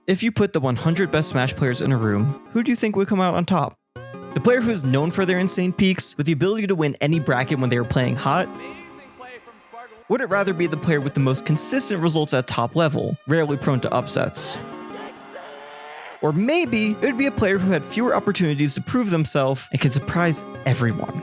if you put the 100 best Smash players in a room, who do you think would come out on top? The player who is known for their insane peaks, with the ability to win any bracket when they are playing hot? Would it rather be the player with the most consistent results at top level, rarely prone to upsets? Or maybe it would be a player who had fewer opportunities to prove themselves and can surprise everyone.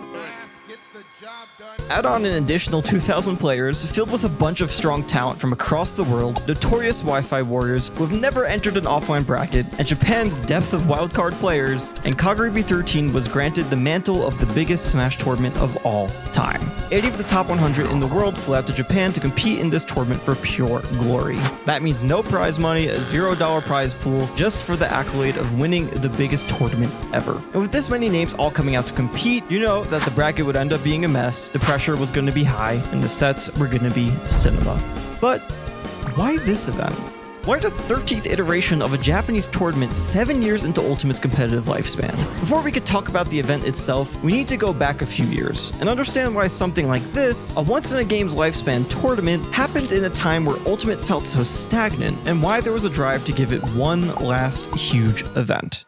Add on an additional 2,000 players filled with a bunch of strong talent from across the world, notorious Wi-Fi warriors who have never entered an offline bracket, and Japan's depth of wildcard players, and Kagaribi 13 was granted the mantle of the biggest Smash tournament of all time. 80 of the top 100 in the world flew out to Japan to compete in this tournament for pure glory. That means no prize money, a $0 prize pool, just for the accolade of winning the biggest tournament ever. And with this many names all coming out to compete, you know that the bracket would end up being a mess, the pressure was going to be high, and the sets were going to be cinema. But why this event? Why the 13th iteration of a Japanese tournament 7 years into Ultimate's competitive lifespan? Before we could talk about the event itself, we need to go back a few years and understand why something like this, a once-in-a-game's lifespan tournament, happened in a time where Ultimate felt so stagnant, and why there was a drive to give it one last huge event.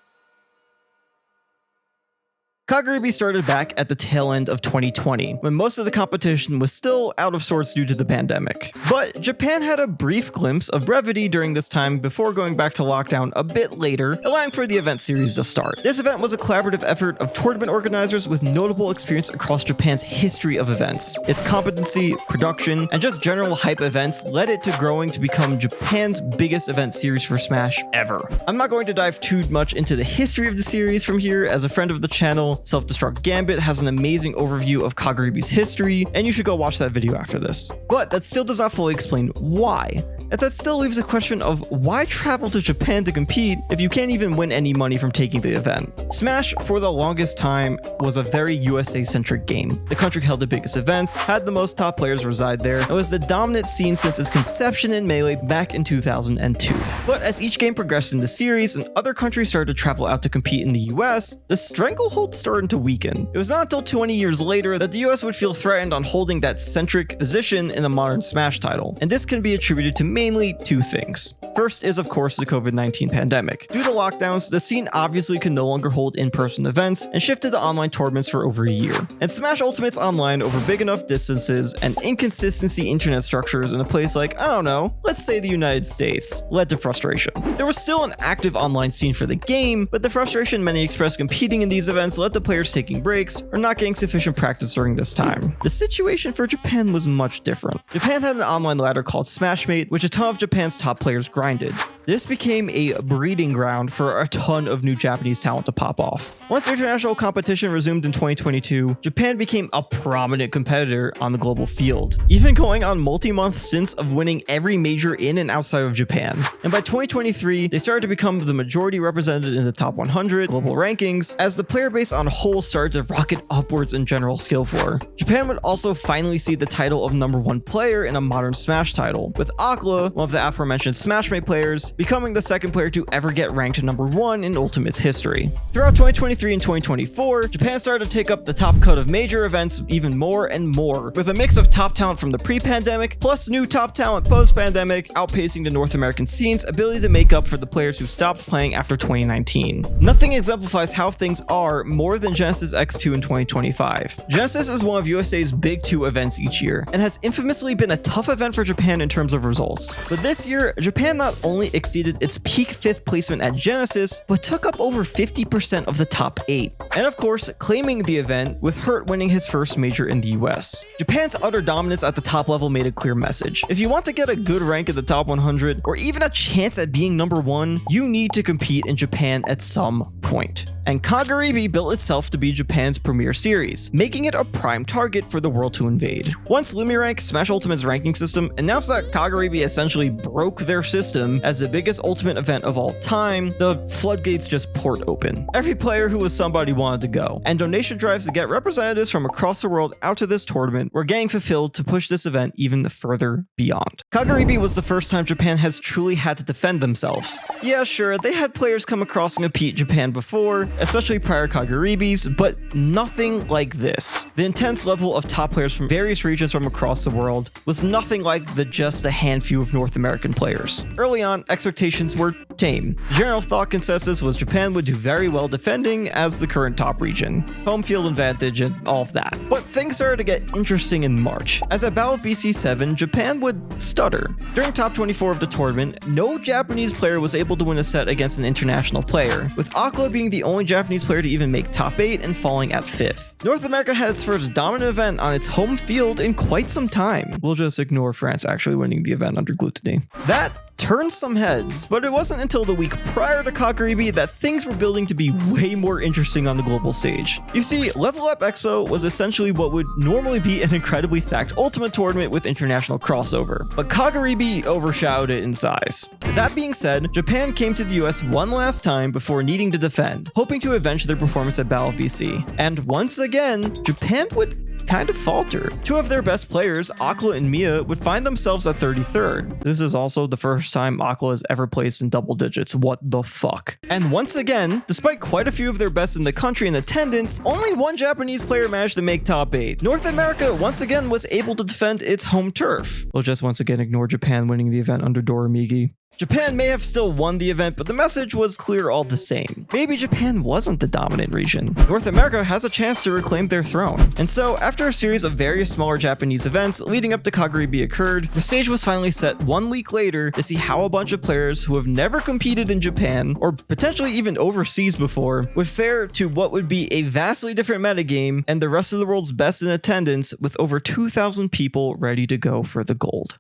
Kagaribi started back at the tail end of 2020, when most of the competition was still out of sorts due to the pandemic. But Japan had a brief glimpse of brevity during this time before going back to lockdown a bit later, allowing for the event series to start. This event was a collaborative effort of tournament organizers with notable experience across Japan's history of events. Its competency, production, and just general hype events led it to growing to become Japan's biggest event series for Smash ever. I'm not going to dive too much into the history of the series from here, as a friend of the channel, Self-Destruct Gambit, has an amazing overview of Kagaribi's history, and you should go watch that video after this. But that still does not fully explain why, as that still leaves the question of why travel to Japan to compete if you can't even win any money from taking the event. Smash, for the longest time, was a very USA-centric game. The country held the biggest events, had the most top players reside there, and was the dominant scene since its conception in Melee back in 2002. But as each game progressed in the series and other countries started to travel out to compete in the US, the stranglehold started to weaken. It was not until 20 years later that the US would feel threatened on holding that centric position in the modern Smash title, and this can be attributed to mainly two things. First is, of course, the COVID-19 pandemic. Due to lockdowns, the scene obviously could no longer hold in-person events and shifted to online tournaments for over a year. And Smash Ultimate's online over big enough distances and inconsistency internet structures in a place like, I don't know, let's say the United States, led to frustration. There was still an active online scene for the game, but the frustration many expressed competing in these events led to players taking breaks or not getting sufficient practice during this time. The situation for Japan was much different. Japan had an online ladder called Smashmate, which a ton of Japan's top players grinded. This became a breeding ground for a ton of new Japanese talent to pop off. Once international competition resumed in 2022, Japan became a prominent competitor on the global field, even going on multi-month stints of winning every major in and outside of Japan. And by 2023, they started to become the majority represented in the top 100 global rankings, as the player base on whole started to rocket upwards in general skill floor. Japan would also finally see the title of #1 player in a modern Smash title, with Akla, one of the aforementioned Smashmate players, becoming the second player to ever get ranked #1 in Ultimate's history. Throughout 2023 and 2024, Japan started to take up the top cut of major events even more and more, with a mix of top talent from the pre-pandemic plus new top talent post-pandemic, outpacing the North American scene's ability to make up for the players who stopped playing after 2019. Nothing exemplifies how things are more than Genesis X2 in 2025. Genesis is one of USA's big two events each year, and has infamously been a tough event for Japan in terms of results. But this year, Japan not only exceeded its peak 5th placement at Genesis, but took up over 50% of the top 8. And of course, claiming the event, with Hurt winning his first major in the US. Japan's utter dominance at the top level made a clear message. If you want to get a good rank in the top 100, or even a chance at being #1, you need to compete in Japan at some point. And Kagaribi built itself to be Japan's premier series, making it a prime target for the world to invade. Once LumiRank, Smash Ultimate's ranking system, announced that Kagaribi essentially broke their system as the biggest Ultimate event of all time, the floodgates just poured open. Every player who was somebody wanted to go, and donation drives to get representatives from across the world out to this tournament were getting fulfilled to push this event even further beyond. Kagaribi was the first time Japan has truly had to defend themselves. Yeah, sure, they had players come across and compete Japan before, especially prior Kagaribis, but nothing like this. The intense level of top players from various regions from across the world was nothing like the just a handful of North American players. Early on, expectations were tame. The general thought consensus was Japan would do very well defending as the current top region, home field advantage and all of that. But things started to get interesting in March, as at Battle of BC 7, Japan would stutter. During top 24 of the tournament, no Japanese player was able to win a set against an international player, with Akla being the only Japanese player to even make top 8 and falling at 5th. North America had its first dominant event on its home field in quite some time. We'll just ignore France actually winning the event under Gluttony. That turned some heads, but it wasn't until the week prior to Kagaribi that things were building to be way more interesting on the global stage. You see, Level Up Expo was essentially what would normally be an incredibly stacked Ultimate tournament with international crossover, but Kagaribi overshadowed it in size. That being said, Japan came to the US one last time before needing to defend, hoping to avenge their performance at Battle of BC. And once again, Japan would kind of falter. Two of their best players, Akla and Mia, would find themselves at 33rd. This is also the first time Akla has ever placed in double digits. What the fuck? And once again, despite quite a few of their best in the country in attendance, only one Japanese player managed to make top 8. North America once again was able to defend its home turf. We'll just once again ignore Japan winning the event under Doramigi. Japan may have still won the event, but the message was clear all the same. Maybe Japan wasn't the dominant region. North America has a chance to reclaim their throne. And so, after a series of various smaller Japanese events leading up to Kagaribi occurred, the stage was finally set 1 week later to see how a bunch of players who have never competed in Japan, or potentially even overseas before, would fare to what would be a vastly different metagame and the rest of the world's best in attendance with over 2,000 people ready to go for the gold.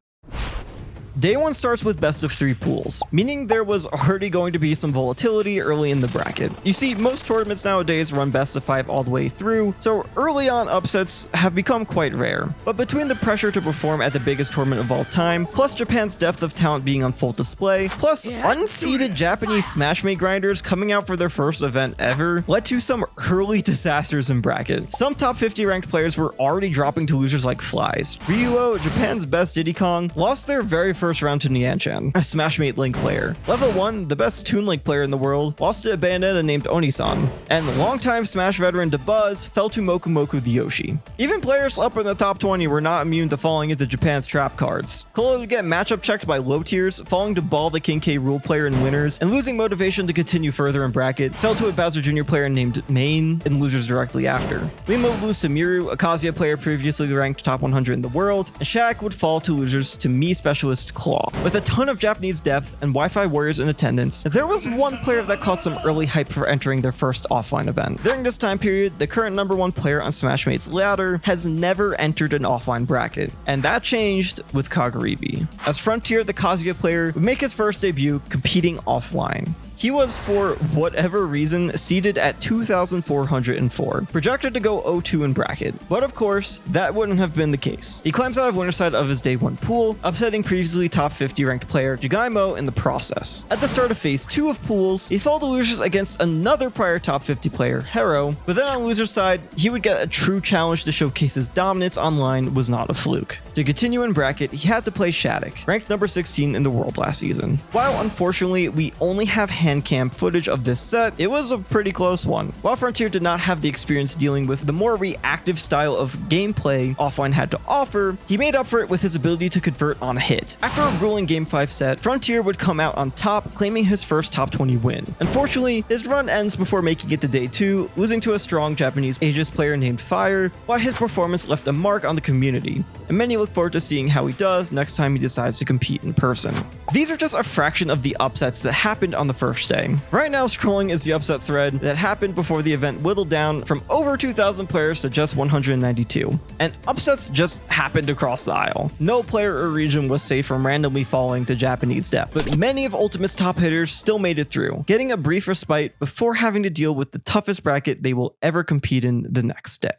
Day 1 starts with best of 3 pools, meaning there was already going to be some volatility early in the bracket. You see, most tournaments nowadays run best of 5 all the way through, so early on upsets have become quite rare. But between the pressure to perform at the biggest tournament of all time, plus Japan's depth of talent being on full display, plus unseeded Japanese Smashmate grinders coming out for their first event ever, led to some early disasters in bracket. Some top 50 ranked players were already dropping to losers like flies. Ryuo, Japan's best Diddy Kong, lost their very first round to Nianchan, a Smashmate Link player. Level 1, the best Toon Link player in the world, lost to a Bayonetta named Onisan. And longtime Smash veteran DeBuzz fell to Moku Moku the Yoshi. Even players up in the top 20 were not immune to falling into Japan's trap cards. Kolo would get matchup checked by low tiers, falling to Ball the King K rule player in winners, and losing motivation to continue further in bracket, fell to a Bowser Jr. player named Main in losers directly after. Lima would lose to Miru, a Kazuya player previously ranked top 100 in the world, and Shaq would fall to losers to Mii specialist Claw. With a ton of Japanese depth and Wi-Fi warriors in attendance, there was one player that caught some early hype for entering their first offline event. During this time period, the current #1 player on Smashmate's ladder has never entered an offline bracket, and that changed with Kagaribi, as Frontier, the Kazuya player, would make his first debut competing offline. He was, for whatever reason, seeded at 2,404, projected to go 0-2 in bracket. But of course, that wouldn't have been the case. He climbs out of winner's side of his day 1 pool, upsetting previously top 50 ranked player Jigaimo in the process. At the start of phase 2 of pools, he fell to losers against another prior top 50 player, Hero, but then on loser's side, he would get a true challenge to showcase his dominance online was not a fluke. To continue in bracket, he had to play Shattuck, ranked number 16 in the world last season. While unfortunately, we only have hand cam footage of this set, it was a pretty close one. While Frontier did not have the experience dealing with the more reactive style of gameplay offline had to offer, he made up for it with his ability to convert on a hit. After a grueling game 5 set, Frontier would come out on top, claiming his first top 20 win. Unfortunately, his run ends before making it to day 2, losing to a strong Japanese Aegis player named Fire, while his performance left a mark on the community, and many look forward to seeing how he does next time he decides to compete in person. These are just a fraction of the upsets that happened on the first day. Right now, scrolling is the upset thread that happened before the event whittled down from over 2,000 players to just 192. And upsets just happened across the aisle. No player or region was safe from randomly falling to Japanese depth, but many of Ultimate's top hitters still made it through, getting a brief respite before having to deal with the toughest bracket they will ever compete in the next day.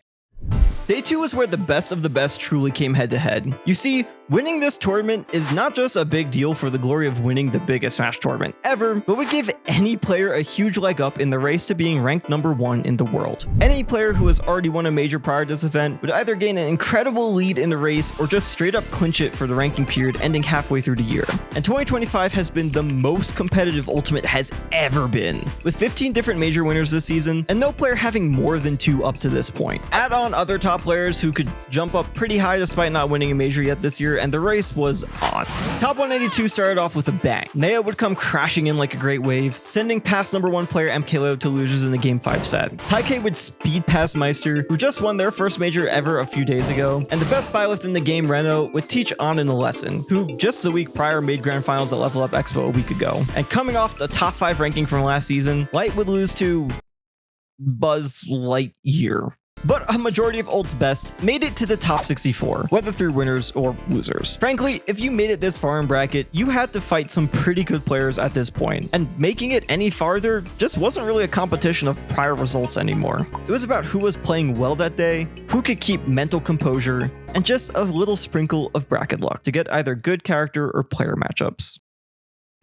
Day 2 is where the best of the best truly came head to head. You see, winning this tournament is not just a big deal for the glory of winning the biggest Smash tournament ever, but would give any player a huge leg up in the race to being ranked #1 in the world. Any player who has already won a major prior to this event would either gain an incredible lead in the race or just straight up clinch it for the ranking period ending halfway through the year. And 2025 has been the most competitive Ultimate has ever been, with 15 different major winners this season, and no player having more than 2 up to this point. Add on on other top players who could jump up pretty high despite not winning a major yet this year, and the race was on. Top 182 started off with a bang. Nea would come crashing in like a great wave, sending past number 1 player MKLeo to losers in the game 5 set. Taike would speed past Meister, who just won their first major ever a few days ago, and the best byleth in the game, Reno, would teach Annen a lesson, who just the week prior made grand finals at Level Up Expo a week ago. And coming off the top 5 ranking from last season, Light would lose to Buzz Lightyear. But a majority of Ult's best made it to the top 64, whether through winners or losers. Frankly, if you made it this far in bracket, you had to fight some pretty good players at this point, and making it any farther just wasn't really a competition of prior results anymore. It was about who was playing well that day, who could keep mental composure, and just a little sprinkle of bracket luck to get either good character or player matchups.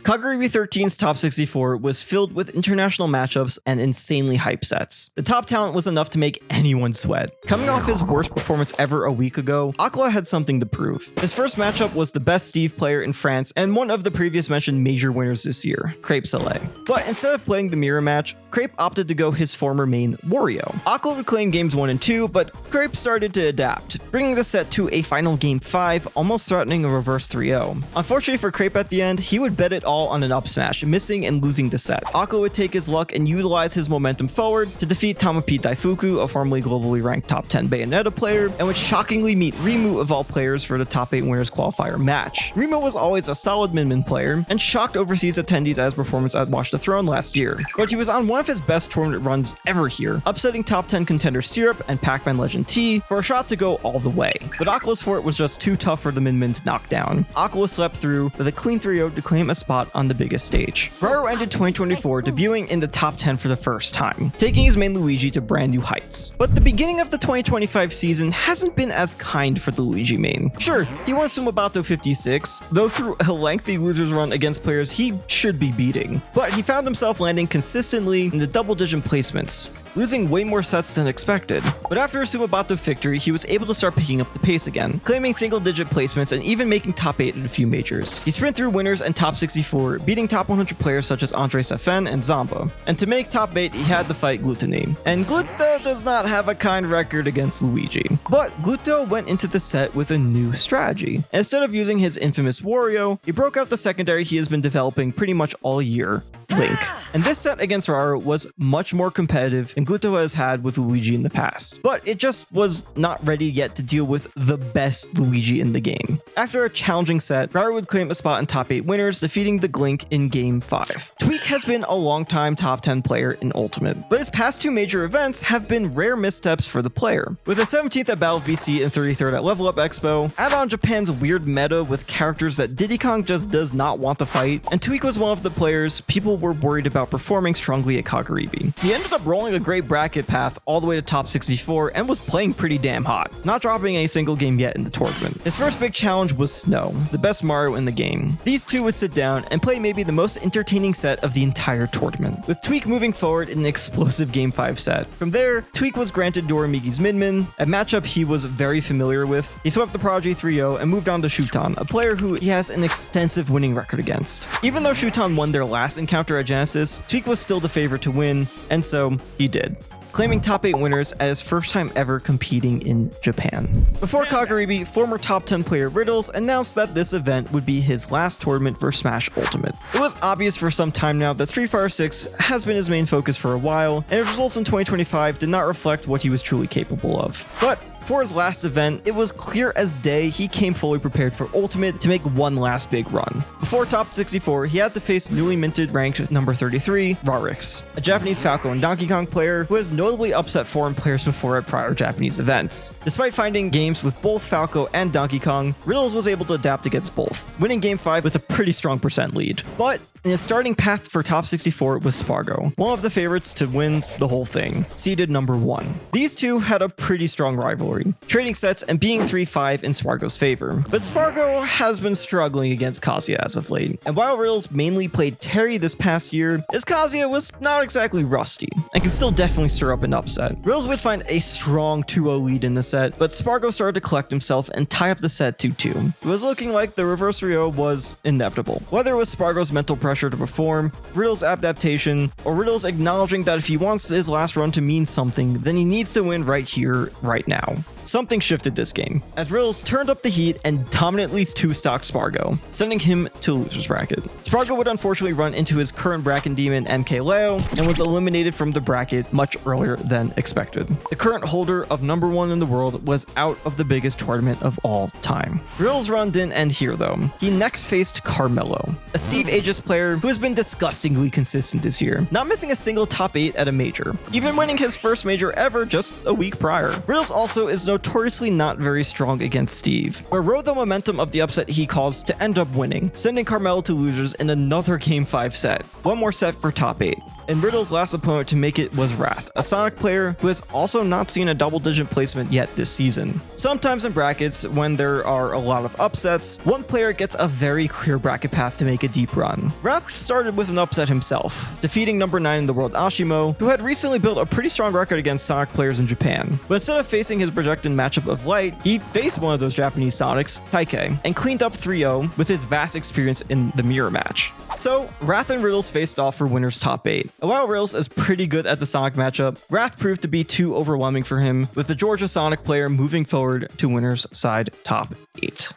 Kagaribi 13's top 64 was filled with international matchups and insanely hype sets. The top talent was enough to make anyone sweat. Coming off his worst performance ever a week ago, Akla had something to prove. His first matchup was the best Steve player in France and one of the previous mentioned major winners this year, Crepe Soleil. But instead of playing the mirror match, Crepe opted to go his former main, Wario. Akla would claim games 1 and 2, but Crepe started to adapt, bringing the set to a final game 5, almost threatening a reverse 3-0. Unfortunately for Crepe at the end, he would bet it all on an up smash, missing and losing the set. Akla would take his luck and utilize his momentum forward to defeat Tamapete Daifuku, a formerly globally ranked top 10 Bayonetta player, and would shockingly meet Rimu of all players for the top 8 winners qualifier match. Rimu was always a solid min-min player and shocked overseas attendees at his performance at Watch the Throne last year, but he was on one of his best tournament runs ever here, upsetting top 10 contender Syrup and Pac-Man legend T for a shot to go all the way. But Akla's fort was just too tough for the min-min to knock down. Akla slept through with a clean 3-0 to claim a spot on the biggest stage. Raru ended 2024 debuting in the top 10 for the first time, taking his main Luigi to brand new heights. But the beginning of the 2025 season hasn't been as kind for the Luigi main. Sure, he won Sumabato 56, though through a lengthy losers run against players he should be beating. But he found himself landing consistently in the double-digit placements, losing way more sets than expected. But after a Sumabato victory, he was able to start picking up the pace again, claiming single-digit placements and even making top 8 in a few majors. He sprint through winners and top 64, beating top 100 players such as Andre Sefen and Zamba. And to make top 8, he had to fight Gluttony. And Gluto does not have a kind record against Luigi. But Gluto went into the set with a new strategy. Instead of using his infamous Wario, he broke out the secondary he has been developing pretty much all year, Link. And this set against Raru was much more competitive than Gluto has had with Luigi in the past, but it just was not ready yet to deal with the best Luigi in the game. After a challenging set, Raru would claim a spot in top 8 winners, defeating the Glink in game 5. Tweak has been a long-time top 10 player in Ultimate, but his past 2 major events have been rare missteps for the player. With the 17th at Battle VC and 33rd at Level Up Expo, add on Japan's weird meta with characters that Diddy Kong just does not want to fight, and Tweak was one of the players people were worried about performing strongly at Kagaribi. He ended up rolling a great bracket path all the way to top 64 and was playing pretty damn hot, not dropping a single game yet in the tournament. His first big challenge was Snow, the best Mario in the game. These two would sit down and play maybe the most entertaining set of the entire tournament, with Tweak moving forward in an explosive game 5 set. From there, Tweak was granted Dorimigi's Min-Min, a matchup he was very familiar with. He swept the Prodigy 3-0 and moved on to Shuton, a player who he has an extensive winning record against. Even though Shuton won their last encounter at Genesis, Tweak was still the favorite to win, and so he did, claiming top 8 winners at his first time ever competing in Japan. Before Kagaribi, former top 10 player Riddles announced that this event would be his last tournament for Smash Ultimate. It was obvious for some time now that Street Fighter 6 has been his main focus for a while, and his results in 2025 did not reflect what he was truly capable of. But for his last event, it was clear as day he came fully prepared for Ultimate to make one last big run. Before top 64, he had to face newly minted ranked number 33, Rarix, a Japanese Falco and Donkey Kong player who has notably upset foreign players before at prior Japanese events. Despite finding games with both Falco and Donkey Kong, Riddles was able to adapt against both, winning game 5 with a pretty strong % lead. But in his starting path for top 64 was Spargo, one of the favorites to win the whole thing, seeded number 1. These two had a pretty strong rivalry, trading sets and being 3-5 in Spargo's favor. But Spargo has been struggling against Kazuya as of late, and while Riddles mainly played Terry this past year, his Kazuya was not exactly rusty, and can still definitely stir up an upset. Riddles would find a strong 2-0 lead in the set, but Spargo started to collect himself and tie up the set 2-2. It was looking like the reverse 3-0 was inevitable. Whether it was Spargo's mental pressure pressure to perform, Riddle's adaptation, or Riddle's acknowledging that if he wants his last run to mean something, then he needs to win right here, right now. Something shifted this game, as Riddles turned up the heat and dominantly 2-stocked Spargo, sending him to loser's bracket. Spargo would unfortunately run into his current bracket demon MKLeo and was eliminated from the bracket much earlier than expected. The current holder of #1 in the world was out of the biggest tournament of all time. Riddle's run didn't end here though. He next faced Carmelo, a Steve Aegis player who has been disgustingly consistent this year, not missing a single top 8 at a major, even winning his first major ever just a week prior. Riddles also is notoriously not very strong against Steve, but rode the momentum of the upset he caused to end up winning, sending Carmelo to losers in another Game 5 set. One more set for top 8. And Riddle's last opponent to make it was Wrath, a Sonic player who has also not seen a double-digit placement yet this season. Sometimes in brackets, when there are a lot of upsets, one player gets a very clear bracket path to make a deep run. Wrath started with an upset himself, defeating #9 in the world Ashimo, who had recently built a pretty strong record against Sonic players in Japan. But instead of facing his projected matchup of Light, he faced one of those Japanese Sonics, Taike, and cleaned up 3-0 with his vast experience in the mirror match. So, Wrath and Riddles faced off for winner's top 8. And while Riddles is pretty good at the Sonic matchup, Wrath proved to be too overwhelming for him, with the Georgia Sonic player moving forward to winner's side top 8.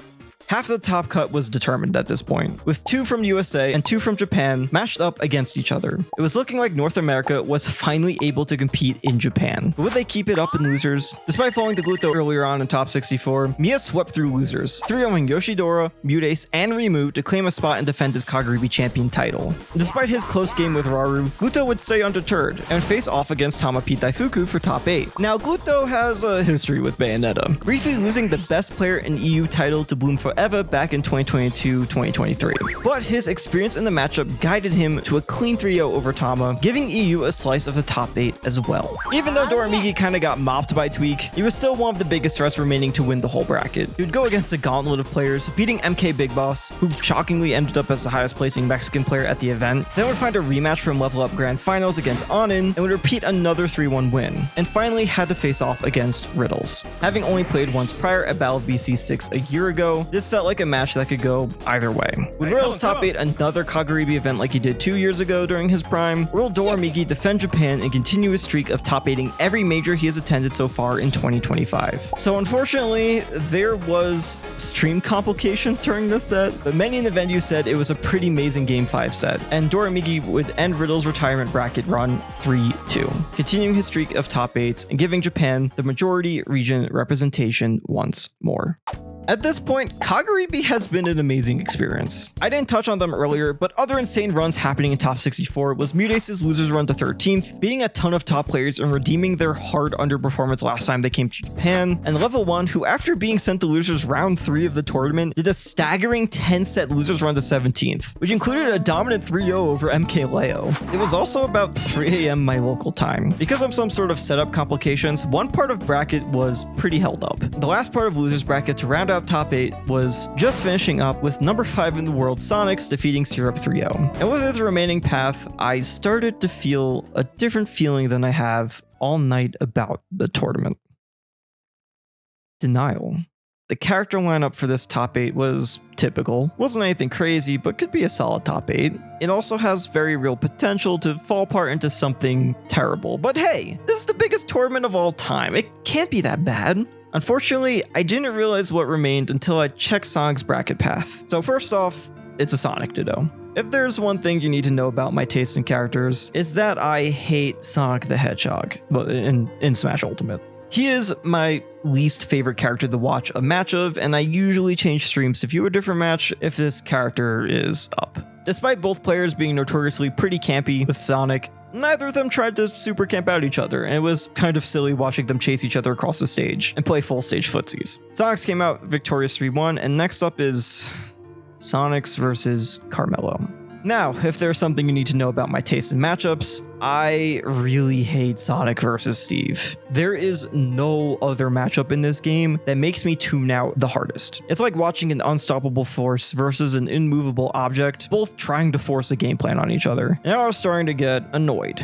Half of the top cut was determined at this point, with 2 from USA and 2 from Japan matched up against each other. It was looking like North America was finally able to compete in Japan. But would they keep it up in losers? Despite falling to Gluto earlier on in top 64, Mia swept through losers, 3-0ing Yoshidora, Mutace, and Rimu to claim a spot and defend his Kagaribi champion title. Despite his close game with Raru, Gluto would stay undeterred and face off against Tamapi Daifuku for top 8. Now, Gluto has a history with Bayonetta, briefly losing the best player in EU title to Bloom Forever back in 2022-2023. But his experience in the matchup guided him to a clean 3-0 over Tama, giving EU a slice of the top 8 as well. Even though Doramiki kinda got mopped by Tweak, he was still one of the biggest threats remaining to win the whole bracket. He would go against a gauntlet of players, beating MK Big Boss, who shockingly ended up as the highest placing Mexican player at the event, then would find a rematch from Level Up Grand Finals against Anin, and would repeat another 3-1 win, and finally had to face off against Riddles. Having only played once prior at Battle of BC6 a year ago, this felt like a match that could go either way. Would Riddles top 8 another Kagaribi event like he did 2 years ago during his prime? Will Doramiki defend Japan and continue his streak of top 8ing every major he has attended so far in 2025? So unfortunately, there was stream complications during this set, but many in the venue said it was a pretty amazing Game 5 set, and Doramiki would end Riddles' retirement bracket run 3-2, continuing his streak of top 8s and giving Japan the majority region representation once more. At this point, Kagaribi has been an amazing experience. I didn't touch on them earlier, but other insane runs happening in top 64 was Mutace's losers run to 13th, beating a ton of top players and redeeming their hard underperformance last time they came to Japan, and Level 1, who after being sent to losers round 3 of the tournament, did a staggering 10-set losers run to 17th, which included a dominant 3-0 over MKLeo. It was also about 3 AM my local time. Because of some sort of setup complications, one part of bracket was pretty held up. The last part of losers bracket to round out top 8 was just finishing up with number 5 in the world Sonics defeating Syrup 3-0. And with his remaining path, I started to feel a different feeling than I have all night about the tournament. Denial. The character lineup for this top 8 was typical. Wasn't anything crazy, but could be a solid top 8. It also has very real potential to fall apart into something terrible. But hey, this is the biggest tournament of all time. It can't be that bad. Unfortunately, I didn't realize what remained until I checked Sonic's bracket path. So first off, it's a Sonic Ditto. If there's one thing you need to know about my taste in characters, is that I hate Sonic the Hedgehog, well, in Smash Ultimate. He is my least favorite character to watch a match of, and I usually change streams to view a different match if this character is up. Despite both players being notoriously pretty campy with Sonic, neither of them tried to super camp out each other, and it was kind of silly watching them chase each other across the stage and play full stage footsies. Sonics came out victorious 3-1, and next up is Sonics versus Carmelo. Now, if there's something you need to know about my taste in matchups, I really hate Sonic versus Steve. There is no other matchup in this game that makes me tune out the hardest. It's like watching an unstoppable force versus an immovable object, both trying to force a game plan on each other. Now I was starting to get annoyed.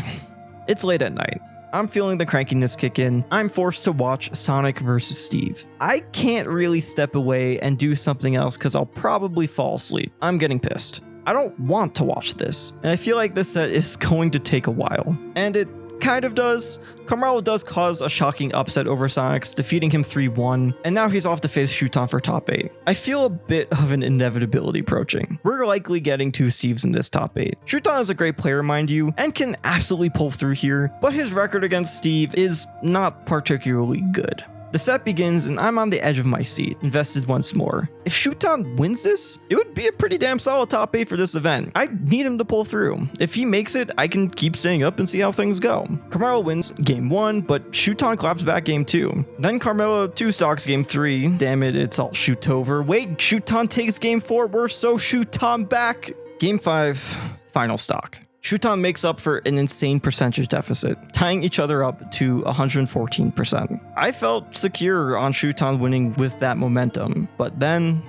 It's late at night. I'm feeling the crankiness kick in. I'm forced to watch Sonic versus Steve. I can't really step away and do something else because I'll probably fall asleep. I'm getting pissed. I don't want to watch this, and I feel like this set is going to take a while. And it kind of does. Carmelo does cause a shocking upset over Sonics, defeating him 3-1, and now he's off to face Shuton for top 8. I feel a bit of an inevitability approaching. We're likely getting 2 Steves in this top 8. Shuton is a great player, mind you, and can absolutely pull through here, but his record against Steve is not particularly good. The set begins and I'm on the edge of my seat, invested once more. If Shuton wins this, it would be a pretty damn solid top 8 for this event. I need him to pull through. If he makes it, I can keep staying up and see how things go. Carmelo wins game 1, but Shuton claps back game 2. Then Carmelo 2-stocks game 3. Damn it, it's all shoot over. Wait, Shuton takes game 4. We're so Shuton back. Game 5, final stock. Shuton makes up for an insane percentage deficit, tying each other up to 114%. I felt secure on Shuton winning with that momentum, but then...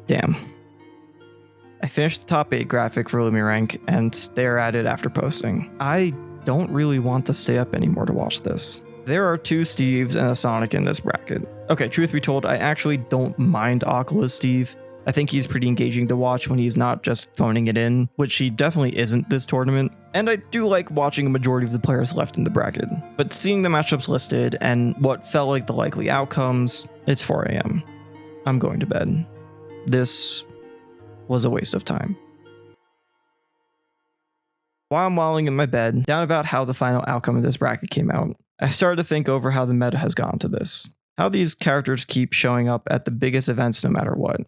damn. I finished the top 8 graphic for Lumirank and stare at it after posting. I don't really want to stay up anymore to watch this. There are 2 Steves and a Sonic in this bracket. Okay, truth be told, I actually don't mind Aquala's Steve. I think he's pretty engaging to watch when he's not just phoning it in, which he definitely isn't this tournament. And I do like watching a majority of the players left in the bracket. But seeing the matchups listed and what felt like the likely outcomes, it's 4 AM. I'm going to bed. This was a waste of time. While I'm wallowing in my bed, down about how the final outcome of this bracket came out, I started to think over how the meta has gone to this. How these characters keep showing up at the biggest events no matter what.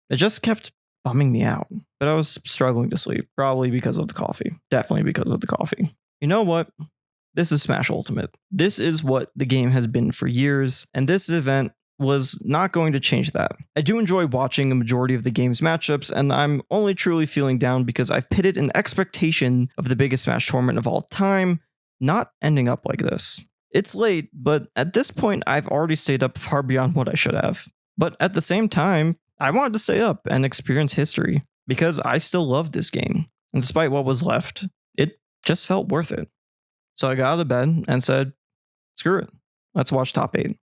It just kept bumming me out, but I was struggling to sleep, probably because of the coffee. Definitely because of the coffee. You know what? This is Smash Ultimate. This is what the game has been for years, and this event was not going to change that. I do enjoy watching a majority of the game's matchups, and I'm only truly feeling down because I've pitted an expectation of the biggest Smash tournament of all time, not ending up like this. It's late, but at this point, I've already stayed up far beyond what I should have. But at the same time, I wanted to stay up and experience history because I still love this game. And despite what was left, it just felt worth it. So I got out of bed and said, screw it. Let's watch top 8.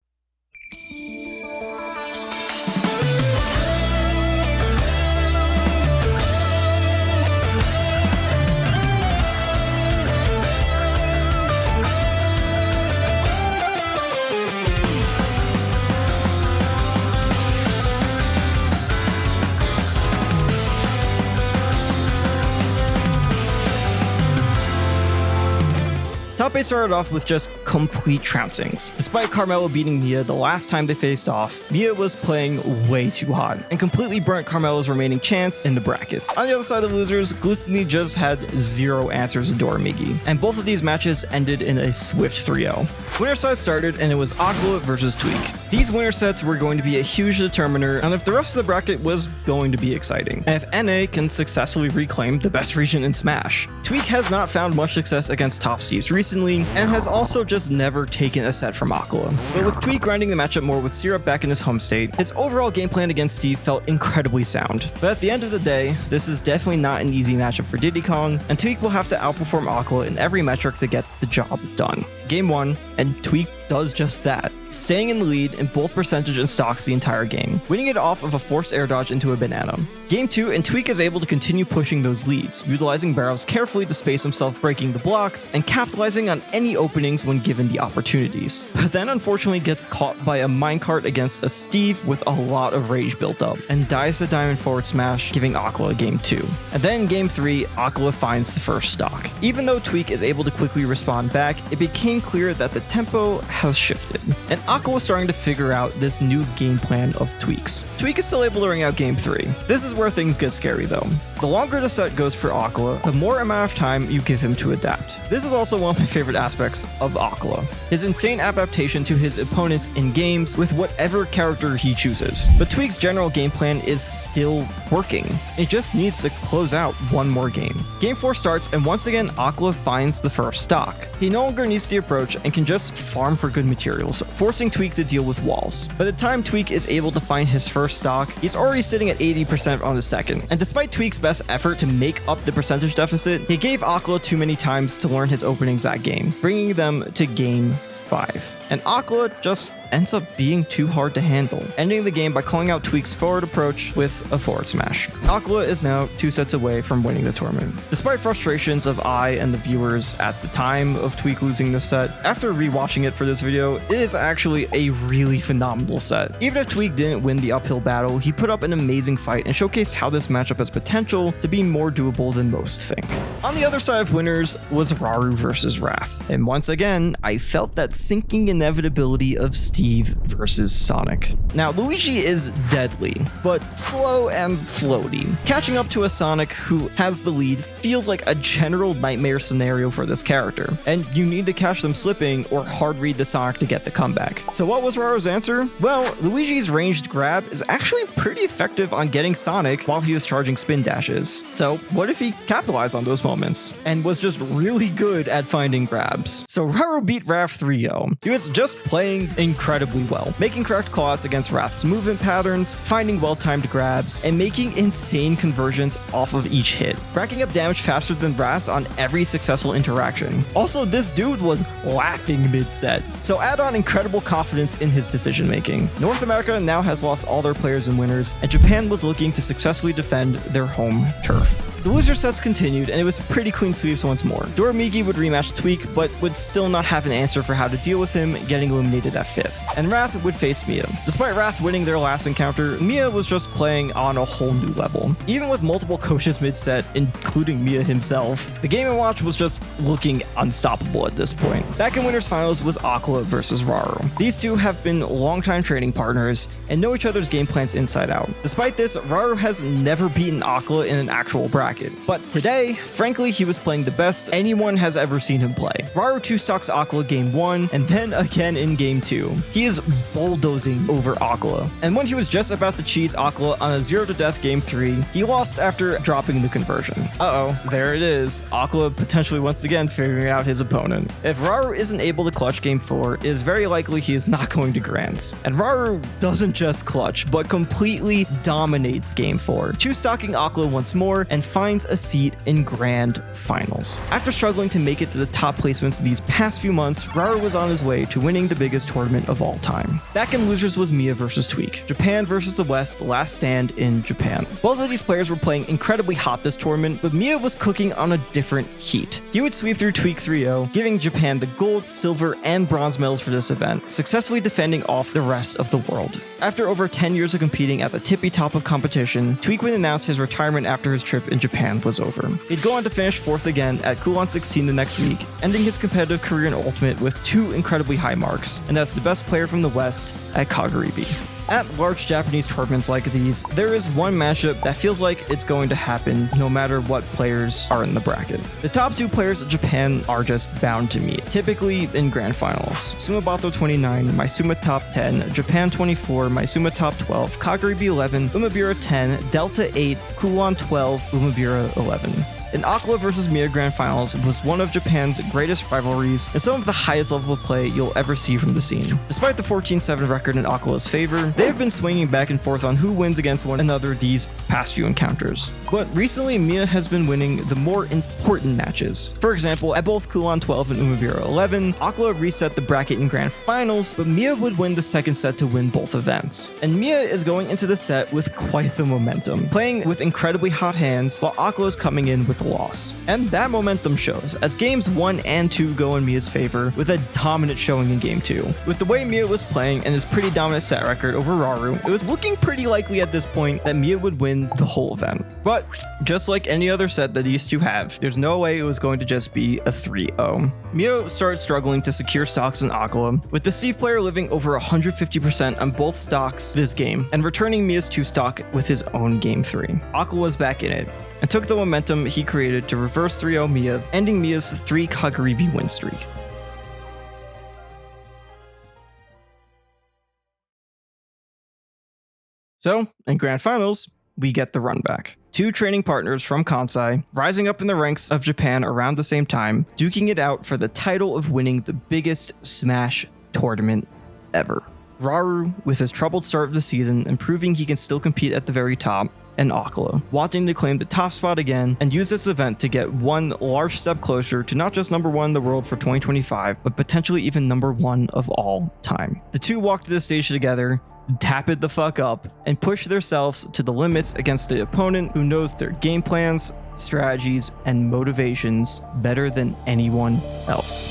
Top 8 started off with just complete trouncings. Despite Carmelo beating Mia the last time they faced off, Mia was playing way too hot and completely burnt Carmelo's remaining chance in the bracket. On the other side of the losers, Gluttony just had 0 answers to Doramigi, and both of these matches ended in a swift 3-0. Winner side started and it was Aqua versus Tweak. These winner sets were going to be a huge determiner and if the rest of the bracket was going to be exciting. And if NA can successfully reclaim the best region in Smash. Tweak has not found much success against top Steves recently and has also just never taken a set from Aqua. But with Tweak grinding the matchup more with Syrup back in his home state, his overall game plan against Steve felt incredibly sound. But at the end of the day, this is definitely not an easy matchup for Diddy Kong, and Tweak will have to outperform Aqua in every metric to get the job done. Game 1, and Tweak does just that, staying in the lead in both percentage and stocks the entire game, winning it off of a forced air dodge into a banana. Game 2, and Tweak is able to continue pushing those leads, utilizing barrels carefully to space himself, breaking the blocks, and capitalizing on any openings when given the opportunities. But then unfortunately gets caught by a minecart against a Steve with a lot of rage built up, and dies the diamond forward smash, giving Aqua game 2. And then in game 3, Aqua finds the first stock. Even though Tweak is able to quickly respond back, it became clear that the tempo has shifted, and Aqua was starting to figure out this new game plan of Tweak's. Tweak is still able to ring out game 3. This is where things get scary though. The longer the set goes for Aqua, the more amount of time you give him to adapt. This is also one of my favorite aspects of Aqua, his insane adaptation to his opponents in games with whatever character he chooses. But Tweak's general game plan is still working. It just needs to close out one more game. Game 4 starts and once again Aqua finds the first stock. He no longer needs the approach and can just farm for good materials, forcing Tweak to deal with walls. By the time Tweak is able to find his first stock, he's already sitting at 80% on the second. And despite Tweak's best effort to make up the percentage deficit, he gave Aqua too many times to learn his openings that game, bringing them to game 5. And Aqua just ends up being too hard to handle, ending the game by calling out Tweak's forward approach with a forward smash. Aqua is now 2 sets away from winning the tournament. Despite frustrations of I and the viewers at the time of Tweak losing this set, after rewatching it for this video, it is actually a really phenomenal set. Even if Tweak didn't win the uphill battle, he put up an amazing fight and showcased how this matchup has potential to be more doable than most think. On the other side of winners was Rauru versus Wrath, and once again, I felt that sinking inevitability of Steve versus Sonic. Now, Luigi is deadly, but slow and floaty. Catching up to a Sonic who has the lead feels like a general nightmare scenario for this character, and you need to catch them slipping or hard read the Sonic to get the comeback. So what was Rauru's answer? Well, Luigi's ranged grab is actually pretty effective on getting Sonic while he was charging spin dashes. So what if he capitalized on those moments and was just really good at finding grabs? So Rauru beat Wrath 3-0. He was just playing incredibly well, making correct callouts against Wrath's movement patterns, finding well-timed grabs, and making insane conversions off of each hit, racking up damage faster than Wrath on every successful interaction. Also, this dude was laughing mid-set, so add on incredible confidence in his decision-making. North America now has lost all their players and winners, and Japan was looking to successfully defend their home turf. The loser sets continued, and it was pretty clean sweeps once more. Doramigi would rematch Tweak, but would still not have an answer for how to deal with him, getting eliminated at 5th. And Wrath would face Mia. Despite Wrath winning their last encounter, Mia was just playing on a whole new level. Even with multiple coaches mid-set, including Mia himself, the Game & Watch was just looking unstoppable at this point. Back in Winners Finals was Aqua versus Rauru. These two have been longtime training partners and know each other's game plans inside out. Despite this, Rauru has never beaten Aqua in an actual bracket. But today, frankly, he was playing the best anyone has ever seen him play. Rauru 2-stocks Aqua game 1, and then again in game 2. He is bulldozing over Aqua. And when he was just about to cheese Aqua on a 0-to-death game 3, he lost after dropping the conversion. There it is. Aqua potentially once again figuring out his opponent. If Rauru isn't able to clutch game 4, it is very likely he is not going to Grands. And Rauru doesn't just clutch, but completely dominates game 4, 2-stocking Aqua once more and finds a seat in Grand Finals. After struggling to make it to the top placements these past few months, Rauru was on his way to winning the biggest tournament of all time. Back in losers was Mia versus Tweak. Japan versus the West, last stand in Japan. Both of these players were playing incredibly hot this tournament, but Mia was cooking on a different heat. He would sweep through Tweak 3-0, giving Japan the gold, silver, and bronze medals for this event, successfully defending off the rest of the world. After over 10 years of competing at the tippy top of competition, Tweak would announce his retirement after his trip in Japan was over. He'd go on to finish 4th again at Kulon 16 the next week, ending his competitive career in Ultimate with 2 incredibly high marks, and as the best player from the West at Kagaribi. At large Japanese tournaments like these, there is one matchup that feels like it's going to happen no matter what players are in the bracket. The top 2 players of Japan are just bound to meet, typically in Grand Finals. Sumabato 29, Maisuma top 10, Japan 24, Maisuma top 12, Kagaribi 11, Umebura 10, Delta 8, Kulon 12, Umebura 11. And Aqua versus Mia Grand Finals was one of Japan's greatest rivalries and some of the highest level of play you'll ever see from the scene. Despite the 14-7 record in Aqua's favor, they have been swinging back and forth on who wins against one another these past few encounters. But recently, Mia has been winning the more important matches. For example, at both Kulon 12 and Umebura 11, Aqua reset the bracket in Grand Finals, but Mia would win the second set to win both events. And Mia is going into the set with quite the momentum, playing with incredibly hot hands while Aqua is coming in with a loss. And that momentum shows, as games 1 and 2 go in Mia's favor, with a dominant showing in game 2. With the way Mia was playing and his pretty dominant set record over Rauru, it was looking pretty likely at this point that Mia would win the whole event. But just like any other set that these two have, there's no way it was going to just be a 3-0. Mia started struggling to secure stocks in Aqua, with the Steve player living over 150% on both stocks this game, and returning Mia's 2-stock with his own game 3. Aqua was back in it, and took the momentum he created to reverse 3-0 Mia, ending Mia's 3 Kagaribi win streak. So, in Grand Finals, we get the run back. 2 training partners from Kansai, rising up in the ranks of Japan around the same time, duking it out for the title of winning the biggest Smash tournament ever. Rauru, with his troubled start of the season and proving he can still compete at the very top, and Akala, wanting to claim the top spot again and use this event to get one large step closer to not just number 1 in the world for 2025, but potentially even number 1 of all time. The two walked to the stage together, tap it the fuck up, and push themselves to the limits against the opponent who knows their game plans, strategies, and motivations better than anyone else.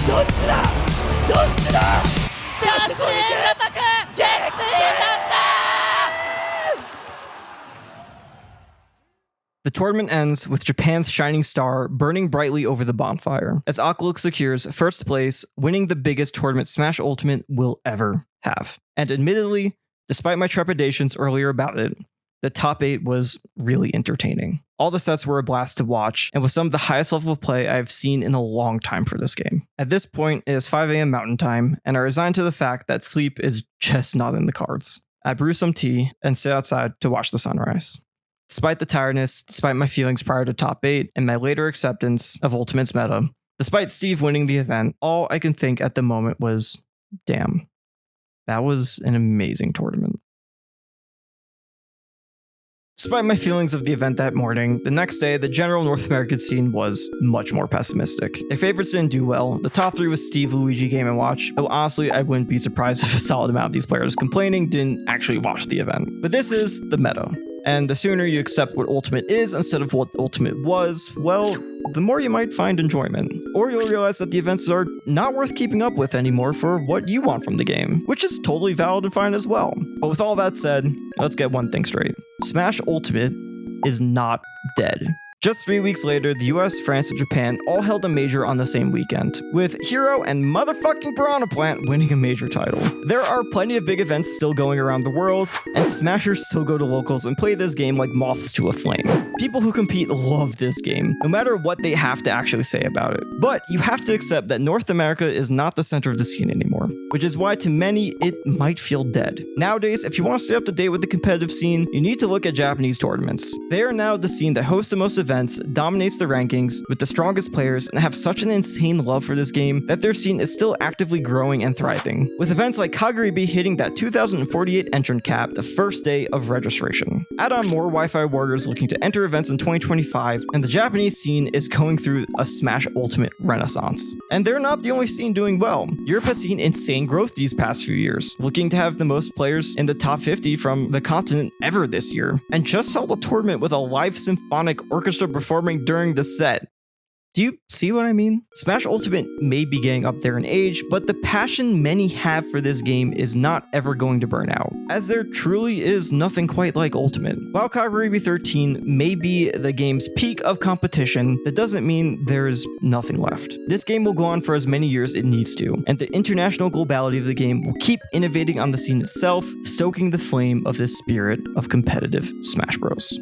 どっちだ決戦だった The tournament ends with Japan's shining star burning brightly over the bonfire, as Akala secures first place, winning the biggest tournament Smash Ultimate will ever have. And admittedly, despite my trepidations earlier about it, the top 8 was really entertaining. All the sets were a blast to watch, and with some of the highest level of play I've seen in a long time for this game. At this point, it is 5 a.m. Mountain Time, and I resigned to the fact that sleep is just not in the cards. I brew some tea and sit outside to watch the sunrise. Despite the tiredness, despite my feelings prior to top 8, and my later acceptance of Ultimate's meta, despite Steve winning the event, all I can think at the moment was, damn, that was an amazing tournament. Despite my feelings of the event that morning, the next day, the general North American scene was much more pessimistic. Their favorites didn't do well. The top 3 was Steve, Luigi, Game & Watch, though honestly, I wouldn't be surprised if a solid amount of these players complaining didn't actually watch the event. But this is the meta. And the sooner you accept what Ultimate is instead of what Ultimate was, well, the more you might find enjoyment. Or you'll realize that the events are not worth keeping up with anymore for what you want from the game, which is totally valid and fine as well. But with all that said, let's get one thing straight. Smash Ultimate is not dead. Just 3 weeks later, the US, France, and Japan all held a major on the same weekend, with Hero and motherfucking Piranha Plant winning a major title. There are plenty of big events still going around the world, and Smashers still go to locals and play this game like moths to a flame. People who compete love this game, no matter what they have to actually say about it. But you have to accept that North America is not the center of the scene anymore, which is why to many, it might feel dead. Nowadays, if you want to stay up to date with the competitive scene, you need to look at Japanese tournaments. They are now the scene that hosts the most events, dominates the rankings with the strongest players, and have such an insane love for this game that their scene is still actively growing and thriving, with events like Kagaribi hitting that 2,048 entrant cap the first day of registration. Add on more Wi-Fi warriors looking to enter events in 2025, and the Japanese scene is going through a Smash Ultimate renaissance. And they're not the only scene doing well. Europe has seen insane growth these past few years, looking to have the most players in the top 50 from the continent ever this year, and just held a tournament with a live symphonic orchestra performing during the set. Do you see what I mean? Smash Ultimate may be getting up there in age, but the passion many have for this game is not ever going to burn out, as there truly is nothing quite like Ultimate. While Kagaribi 13 may be the game's peak of competition, that doesn't mean there is nothing left. This game will go on for as many years it needs to, and the international globality of the game will keep innovating on the scene itself, stoking the flame of this spirit of competitive Smash Bros.